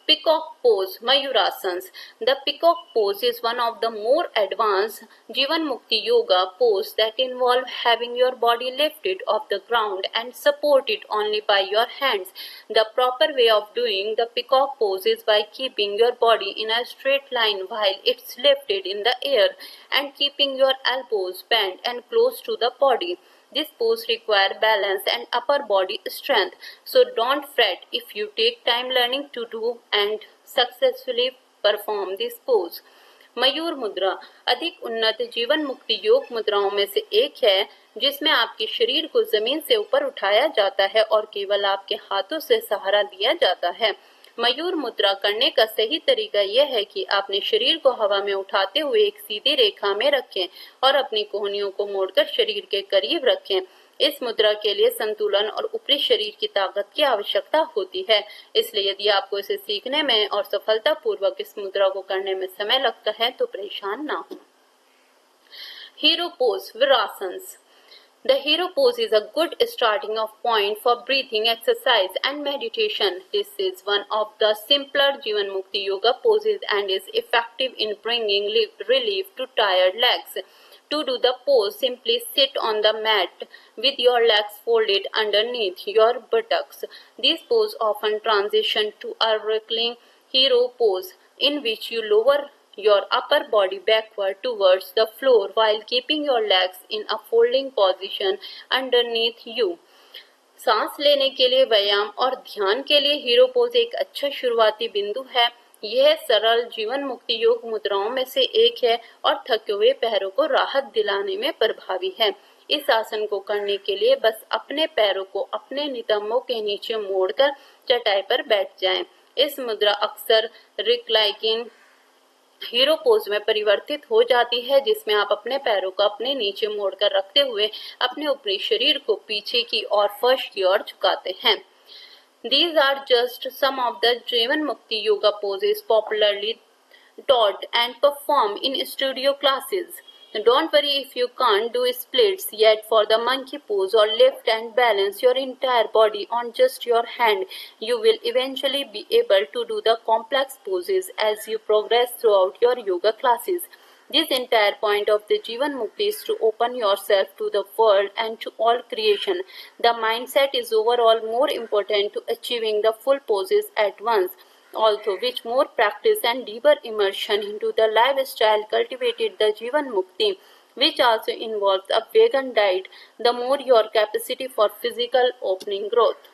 Peacock pose, Mayurasans. The peacock pose is one of the more advanced Jivan Mukti Yoga pose that involve having your body lifted off the ground and supported only by your hands. The proper way of doing the peacock pose is by keeping your body in a straight line while it's lifted in the air and keeping your elbows bent and close to the body. This pose requires balance and upper body strength, so don't fret if you take time learning to do and successfully perform this pose. मयूर मुद्रा अधिक उन्नत जीवन मुक्ति योग मुद्राओं में से एक है जिसमें आपके शरीर को जमीन से ऊपर उठाया जाता है और केवल आपके हाथों से सहारा दिया जाता है। मयूर मुद्रा करने का सही तरीका यह है कि अपने शरीर को हवा में उठाते हुए एक सीधी रेखा में रखें और अपनी कोहनियों को मोड़कर शरीर के करीब रखें। इस मुद्रा के लिए संतुलन और ऊपरी शरीर की ताकत की आवश्यकता होती है, इसलिए यदि आपको इसे सीखने में और सफलतापूर्वक इस मुद्रा को करने में समय लगता है तो परेशान ना हो। हीरो पोज, वीरासन्स। The hero pose is a good starting off point for breathing exercise and meditation. This is one of the simpler Jivan Mukti Yoga poses and is effective in bringing relief to tired legs. To do the pose, simply sit on the mat with your legs folded underneath your buttocks. This pose often transitions to a wriggling hero pose in which you lower your upper body backward towards the floor while keeping your legs in a folding position underneath you. सांस लेने के लिए व्यायाम और ध्यान के लिए hero pose एक अच्छा शुरुआती बिंदु है। यह सरल जीवन मुक्ति योग मुद्राओं में से एक है और थके हुए पैरों को राहत दिलाने में प्रभावी है। इस आसन को करने के लिए बस अपने पैरों को अपने नितंबों के नीचे मोड़कर चटाई पर बैठ जाएं। इस मुद्रा अक्सर रिक्लाइनिंग हीरो पोज में परिवर्तित हो जाती है जिसमें आप अपने पैरों को अपने नीचे मोड़कर रखते हुए अपने ऊपरी शरीर को पीछे की ओर फर्श की ओर झुकाते हैं। These are just some of the Jivan Mukti Yoga poses popularly taught and performed in studio classes. Don't worry if you can't do splits yet for the monkey pose or lift and balance your entire body on just your hand. You will eventually be able to do the complex poses as you progress throughout your yoga classes. This entire point of the Jivan Mukti is to open yourself to the world and to all creation. The mindset is overall more important to achieving the full poses at once. Also, with more practice and deeper immersion into the lifestyle cultivated the Jivan Mukti, which also involves a vegan diet, the more your capacity for physical opening growth.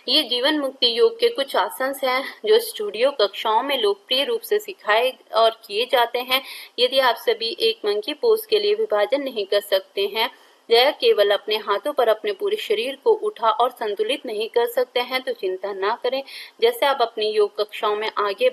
ये जीवन मुक्ति योग के कुछ आसन हैं जो studio कक्षाओं में लोकप्रिय रूप से सिखाए और किए जाते हैं। यदि आप सभी एक मंकी पोज के लिए विभाजन नहीं कर सकते हैं या केवल अपने हाथों पर अपने पूरे शरीर को उठा और संतुलित नहीं कर सकते हैं तो चिंता ना करें। जैसे आप अपनी योग कक्षाओं में आगे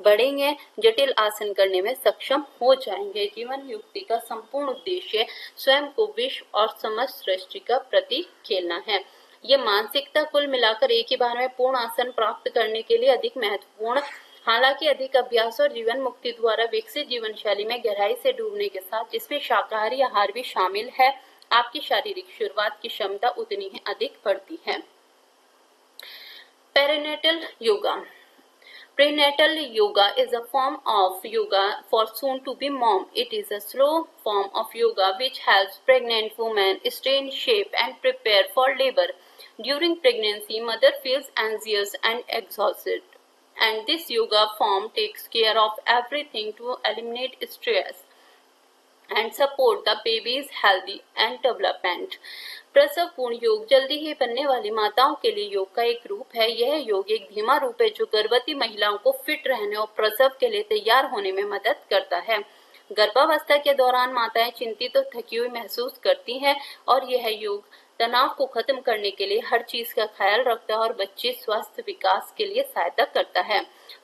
बढ़ेंगे, जटिल आसन करने में सक्षम हो जाएंगे। जीवन मुक्ति का संपूर्ण उद्देश्य स्वयं को विश्व और समस्त सृष्टि का प्रतीक खेलना है। ये मानसिकता कुल मिलाकर एक ही बार में पूर्ण आसन प्राप्त करने के लिए अधिक महत्वपूर्ण। हालांकि अधिक अभ्यास और जीवन मुक्ति द्वारा विकसित जीवन शैली में गहराई से डूबने के साथ जिसमें शाकाहारी आहार भी शामिल है, आपकी शारीरिक शुरुआत की क्षमता उतनी ही अधिक बढ़ती है। Perinatal yoga. Prenatal yoga is a form of yoga for soon-to-be mom. It is a slow form of yoga which helps pregnant women stay in shape and prepare for labor. During pregnancy, mother feels anxious and exhausted, and this yoga form takes care of everything to eliminate stress and support the baby's healthy and development. प्रसव पूर्ण योग जल्दी ही बनने वाली माताओं के लिए योग का एक रूप है। यह योग एक धीमा रूप है जो गर्भवती महिलाओं को फिट रहने और प्रसव के लिए तैयार होने में मदद करता है। गर्भावस्था के दौरान माताएं चिंतित और थकी हुई महसूस करती हैं और यह योग तनाव को खत्म करने के लिए हर चीज का ख्याल रखता है और बच्चे स्वस्थ विकास के लिए सहायता करता है।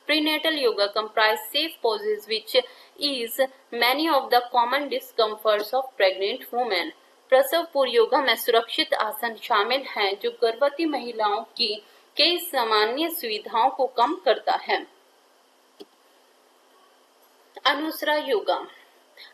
Prenatal yoga comprise safe poses which ease many of the common discomforts of pregnant women. प्रसव पूर्व योगा में सुरक्षित आसन शामिल हैं जो गर्भवती महिलाओं की कई सामान्य सुविधाओं को कम करता है। अनुसरा yoga.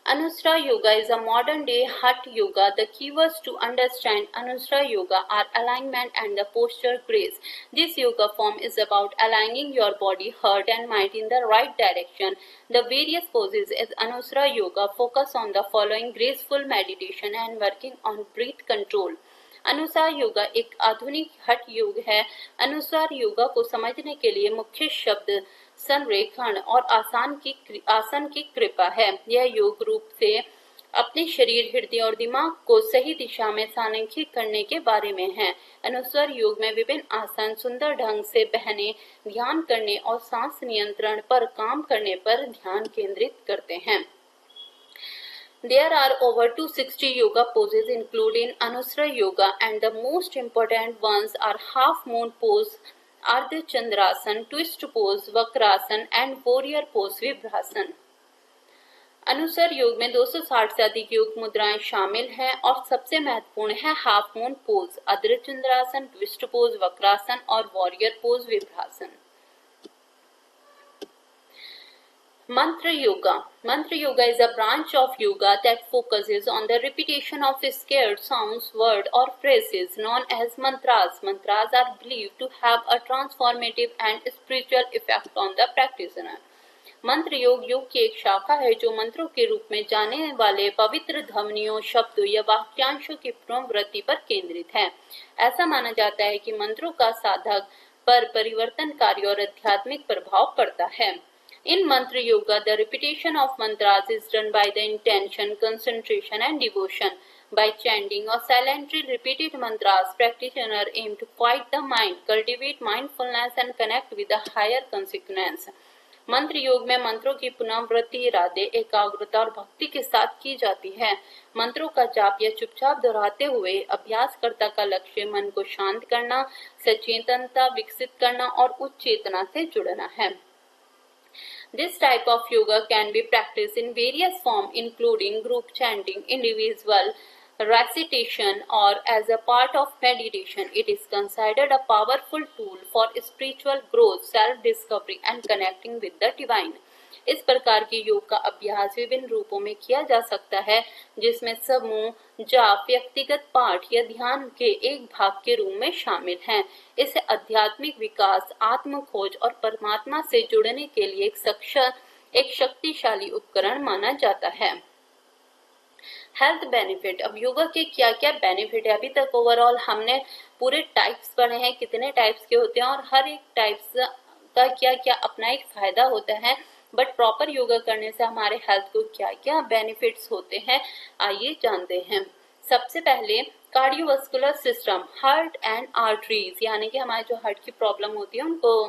Anusara yoga is a modern day hot yoga. The keywords to understand Anusara yoga are alignment and the posture grace. This yoga form is about aligning your body, heart and mind in the right direction. The various poses in Anusara yoga focus on the following: graceful meditation and working on breath control. अनुसार योगा एक आधुनिक हठ योग है। अनुसार योगा को समझने के लिए मुख्य शब्द संरेखण और आसन की कृपा है। यह योग रूप से अपने शरीर, हृदय और दिमाग को सही दिशा में स्थानांतरित करने के बारे में है। अनुसार योग में विभिन्न आसन सुंदर ढंग से बहने, ध्यान करने और सांस नियंत्रण पर काम करने पर ध्यान केंद्रित करते हैं। There are over 260 yoga poses included in Anusara yoga, and the most important ones are half moon pose, Ardha Chandrasan, twist pose, Vakrasana and warrior pose Vibrasana. अनुसार योग में 260 से अधिक योग मुद्राएं शामिल हैं और सबसे महत्वपूर्ण है हाफ मून पोज, अर्ध चंद्रासन, ट्विस्ट पोज, वक्रासन और वॉरियर पोज विभ्रासन। Mantra yoga. Mantra yoga is a branch of yoga that focuses on the repetition of scared sounds, words or phrases known as mantras. Mantras are believed to have a transformative and spiritual effect on the practitioner. मंत्र योग की एक शाखा है जो मंत्रों के रूप में जाने वाले पवित्र ध्वनियों, शब्दों या वाक्यांशों की पुनरावृत्ति पर केंद्रित है। ऐसा माना जाता है कि मंत्रों का साधक पर परिवर्तनकारी और आध्यात्मिक प्रभाव पड़ता है। In mantra yoga, the repetition of mantras is done by the intention, concentration and devotion. By chanting or silently repeated mantras, practitioner aim to quiet the mind, cultivate mindfulness and connect with the higher consciousness. मंत्र योग में मंत्रों की पुनरावृत्ति इरादे, एकाग्रता और भक्ति के साथ की जाती है। मंत्रों का जाप या चुपचाप दोहराते हुए अभ्यासकर्ता का लक्ष्य मन को शांत करना, सचेतनता विकसित करना और उच्च चेतना से जुड़ना है। This type of yoga can be practiced in various forms including group chanting, individual recitation or as a part of meditation. It is considered a powerful tool for spiritual growth, self-discovery and connecting with the divine. इस प्रकार के योग का अभ्यास विभिन्न रूपों में किया जा सकता है जिसमें समूह, जाप, व्यक्तिगत पाठ या ध्यान के एक भाग के रूप में शामिल हैं। इसे आध्यात्मिक विकास, आत्म खोज और परमात्मा से जुड़ने के लिए एक शक्तिशाली उपकरण माना जाता है। Health benefit. अब योगा के क्या क्या बेनिफिट है? अभी तक ओवरऑल हमने पूरे टाइप्स पढ़े हैं, कितने टाइप्स के होते हैं और हर एक टाइप्स का क्या क्या अपना एक फायदा होता है। बट प्रॉपर योगा करने से हमारे हेल्थ को क्या क्या बेनिफिट्स होते हैं, आइए जानते हैं। सबसे पहले cardiovascular system, heart and arteries, यानी कि हमारे जो हार्ट की प्रॉब्लम होती है उनको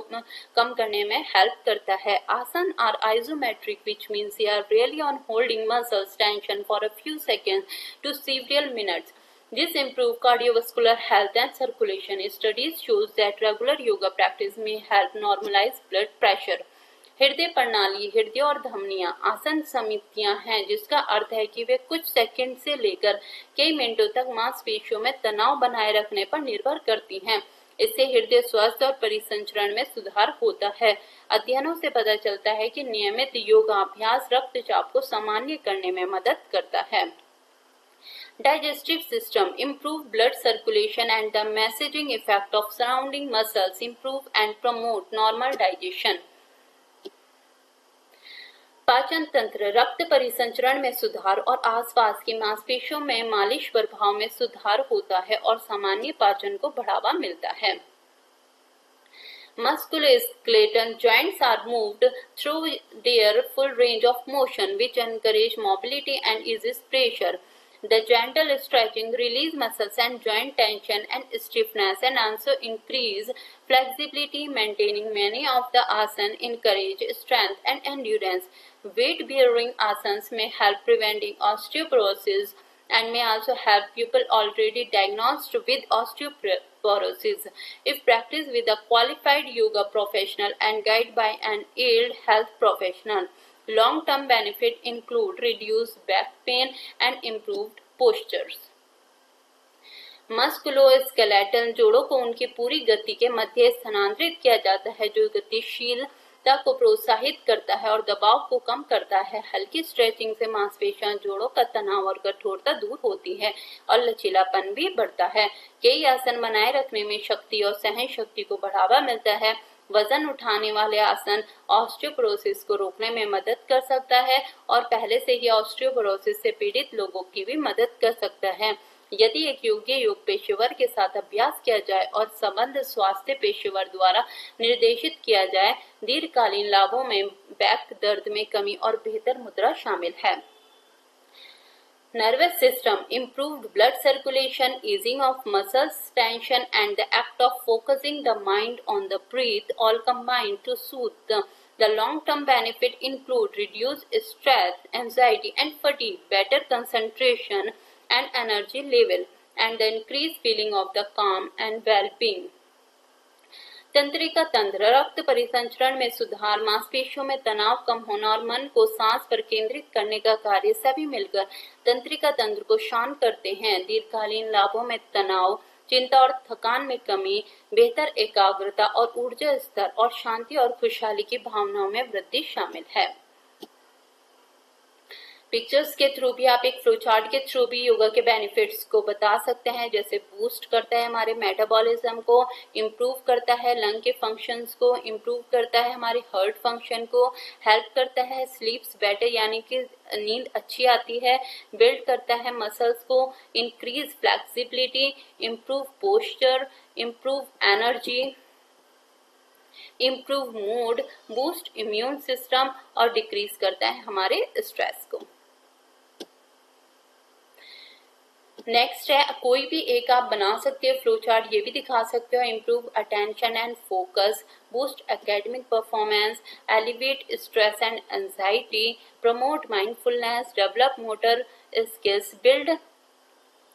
कम करने में हेल्प करता है। Asana are isometric which means they are really on holding muscles tension for a few seconds to several minutes. This improves cardiovascular health and circulation. Studies shows that regular yoga practice may help normalize blood pressure. हृदय प्रणाली, हृदय और धमनियां आसन समितियां हैं, जिसका अर्थ है कि वे कुछ सेकंड से लेकर कई मिनटों तक मांसपेशियों में तनाव बनाए रखने पर निर्भर करती हैं। इससे हृदय स्वास्थ्य और परिसंचरण में सुधार होता है। अध्ययनों से पता चलता है कि नियमित योगाभ्यास रक्तचाप को सामान्य करने में मदद करता है। Digestive system improve blood circulation and the massaging effect of surrounding muscles improve and promote normal digestion. पाचन तंत्र, रक्त परिसंचरण में सुधार और आसपास की मांसपेशियों में मालिश प्रभाव में सुधार होता है और सामान्य पाचन को बढ़ावा मिलता है। Musculoskeletal joints are moved through their full range of motion, which encourage mobility and eases pressure. The gentle stretching release muscles and joint tension and stiffness and also increase flexibility. Maintaining many of the asanas encourage strength and endurance. Weight bearing asanas may help preventing osteoporosis and may also help people already diagnosed with osteoporosis if practiced with a qualified yoga professional and guided by an allied health professional. Long-term benefits include reduced back pain and improved postures. Musculoskeletal जोड़ों को उनकी पूरी गति के मध्य स्थानांतरित किया जाता है, जो गतिशीलता को प्रोत्साहित करता है और दबाव को कम करता है। हल्की स्ट्रेचिंग से मांसपेशियां, जोड़ों का तनाव और कठोरता दूर होती है और लचीलापन भी बढ़ता है। कई आसन बनाए रखने में शक्ति और सहन शक्ति को बढ़ावा मिलता है। वजन उठाने वाले आसन ऑस्टियोपोरोसिस को रोकने में मदद कर सकता है और पहले से ही ऑस्टियोपोरोसिस से पीड़ित लोगों की भी मदद कर सकता है। यदि एक योग्य योग पेशेवर के साथ अभ्यास किया जाए और संबद्ध स्वास्थ्य पेशेवर द्वारा निर्देशित किया जाए, दीर्घकालीन लाभों में बैक दर्द में कमी और बेहतर मुद्रा शामिल है। Nervous system, improved blood circulation, easing of muscles tension and the act of focusing the mind on the breath all combine to soothe. The long-term benefit include reduced stress, anxiety and fatigue, better concentration and energy level, and the increased feeling of the calm and well-being. तंत्रिका तंत्र, रक्त परिसंचरण में सुधार, मांसपेशियों में तनाव कम होना और मन को सांस पर केंद्रित करने का कार्य सभी मिलकर तंत्रिका तंत्र को शांत करते हैं। दीर्घकालीन लाभों में तनाव, चिंता और थकान में कमी, बेहतर एकाग्रता और ऊर्जा स्तर और शांति और खुशहाली की भावनाओं में वृद्धि शामिल है। पिक्चर्स के थ्रू भी, आप एक फ्लो चार्ट के थ्रू भी योगा के बेनिफिट्स को बता सकते हैं, जैसे बूस्ट करता है हमारे मेटाबॉलिज्म को, इम्प्रूव करता है लंग के फंक्शंस को, इम्प्रूव करता है हमारे हार्ट फंक्शन को, हेल्प करता है स्लीप्स बेटर यानी कि नींद अच्छी आती है, बिल्ड करता है मसल्स को, increase flexibility, improve posture, improve energy, improve mood, boost immune system और डिक्रीज करता है हमारे स्ट्रेस को। नेक्स्ट है, कोई भी एक आप बना सकते हो फ्लो चार्ट, ये भी दिखा सकते हो। Improve attention and focus, boost academic performance, elevate stress and anxiety, promote mindfulness, develop motor skills, build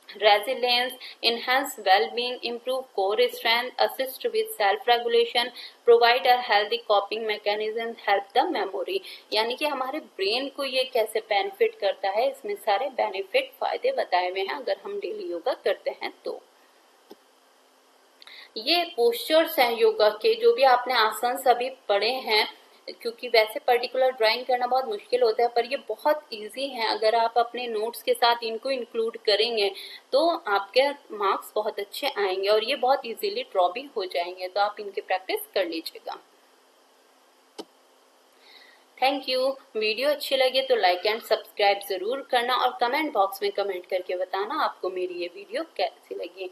resilience, enhance well-being, improve core strength, assist with self-regulation, provide a healthy coping mechanism, help the memory। यानी कि हमारे brain को ये कैसे benefit करता है, इसमें सारे बेनिफिट फायदे बताए हुए हैं अगर हम डेली योगा करते हैं तो। ये पोस्चर्स हैं योगा के, जो भी आपने आसन सभी पढ़े हैं, क्योंकि वैसे पर्टिकुलर ड्राइंग करना बहुत मुश्किल होता है, पर ये बहुत इजी है। अगर आप अपने नोट्स के साथ इनको इंक्लूड करेंगे तो आपके मार्क्स बहुत अच्छे आएंगे और ये बहुत इजीली ड्रॉ भी हो जाएंगे, तो आप इनकी प्रैक्टिस कर लीजिएगा। Thank you. वीडियो अच्छी लगे तो लाइक एंड सब्सक्राइब जरूर करना और कमेंट बॉक्स में कमेंट करके बताना आपको मेरी ये वीडियो कैसी लगी।